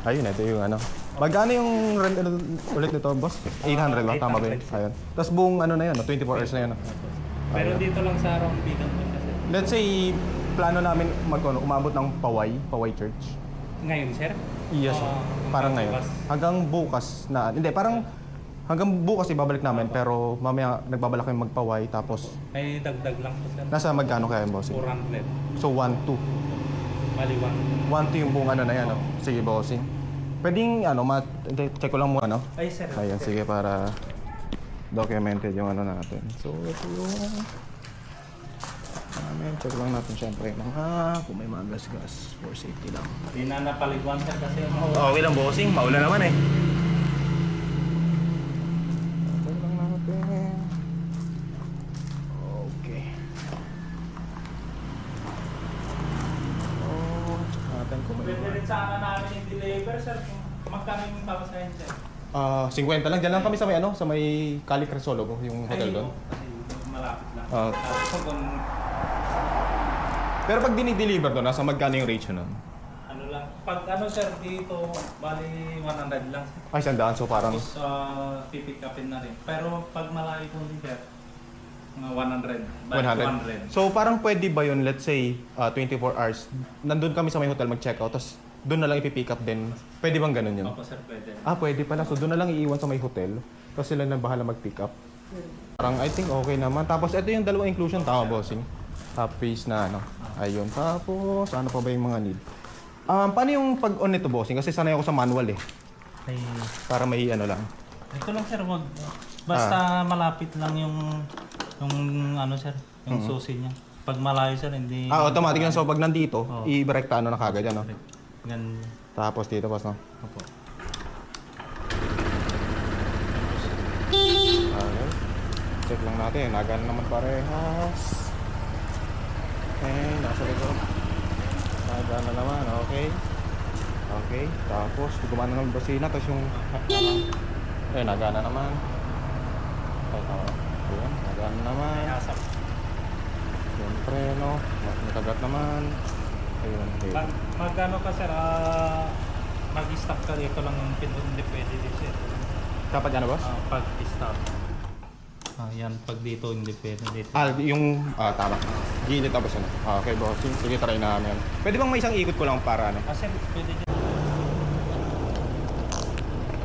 Ayun, ito yung ano. Magkano yung rent ulit nito, boss? 800 ba? Tama ba yun? 800. Ayun. Tapos buong ano na yun, 24 hours na yun. Pero dito lang sa Round Bigan po kasi. Let's say, plano namin umabot ng Paway Church. Ngayon, sir? Yes, parang ngayon. bukas. Hanggang bukas na, hindi, parang hanggang bukas ibabalik namin, pero mamaya nagbabalak kami magpaway, tapos May dagdag lang po, sir. nasa magkano kaya, bossing? 400. So, 1-2. Bali, 1. 1-2 yung buong ano na yan, no? Sige, bossing. Pwedeng, ano, hindi, check ko lang muna, no? Ay, sir. Ayan, sige, para documented yung ano natin. So, ito yung check lang natin syempre kung may mga gas-gas for safety lang. Hindi na napaliguan, sir, kasi Okay lang, bossing. Maulan naman eh. Check lang natin. Okay. Check natin kung may Pwede rin sana namin i-deliver, sir. Kung magkano yung tao sa inyo, sir? 50 lang. Diyan lang kami sa may sa may Cali Crisologo, yung hotel doon. Kasi malapit lang. Ah. Tapos kung Pero pag dinideliver doon, nasa magkano yung ratio nun? ano lang, pag ano, sir, dito, bali 100 lang, sir. Ay, sandaan. So parang Tapos pipick upin na rin. Pero pag malayo po din, sir, mga 100. Bali 100. So parang pwede ba yun, let's say, 24 hours, nandun kami sa may hotel mag-check out, tapos doon na lang ipipick up din. Pwede bang ganun yun? Opo, sir, pwede. Pwede pala. So doon na lang iiwan sa may hotel, tapos sila na bahala mag-pick up. Parang I think okay naman. Tapos ito yung dalawang inclusion, tama, bossing? Piece na ano. Ayun. Tapos ano pa ba yung mga need? Paano yung pag-on nito, bossing? Kasi sanay ako sa manual eh. Ay, Para may ano lang. ito lang, sir, wag. Basta malapit lang yung ano, sir, yung susi niya. Pag malayo, sir, hindi... Automatic lang. So pag nandito, Oo. i-direkta ano na kagad yan, no? Gan... Tapos dito, boss, no? Opo. Okay. Check lang natin. Nagana naman parehas. Okay, nasa likod. Nagana naman, okay. Okay, tapos gumana ng basina, tapos yung nagana naman. Okay, tama. Ayan, nagana naman. May asap. Siyempre, no? Nakagat naman. Ayun, okay. Magkano ka, sir? Mag-stop ka dito lang yung hindi pwede din, sir. Dapat yan, boss? Pag-stop. Yan, pag dito hindi pwede dito. Tama. Gilid tapos ano. Okay, boss. Sige, try namin. Pwede bang may isang ikot ko lang para ano? Sir, pwede dyan.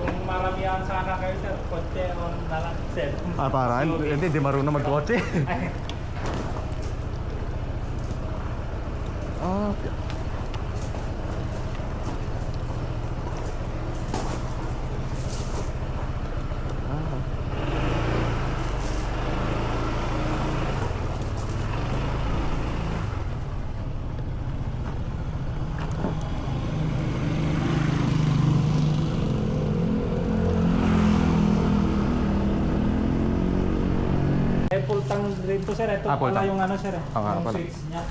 Kung maramihan sana kayo, sir, konti on na lang, sir. Para? Hindi, di marunong magkotse. Ay, Okay. full tank rin to, sir. Ito Full pala tank. yung ano, sir. nga Yung pala. switch niya.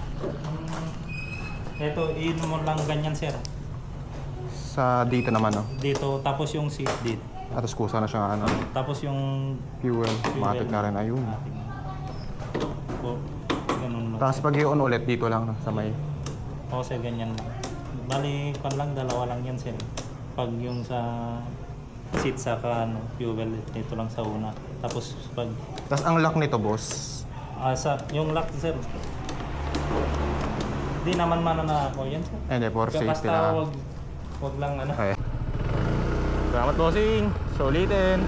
Ito, inom mo lang ganyan, sir. Sa dito naman, no? Dito, tapos yung seat dito. Tapos kusa na siya ano. Tapos yung... Fuel. Matik na rin. Ayun. Po, ganun lang. Tapos pag i-on ulit, dito lang, no? Sa may... Oo, sir, ganyan lang. Bali, pan lang, dalawa lang yan, sir. Pag yung sa seat sa ano, fuel, dito lang sa una. Tapos pag... Tapos ang lock nito, boss. yung lock, sir. Di naman na ako yan, sir. Hindi, for safety Basta lang. wag lang ano. Okay. Salamat, bossing. Sulitin.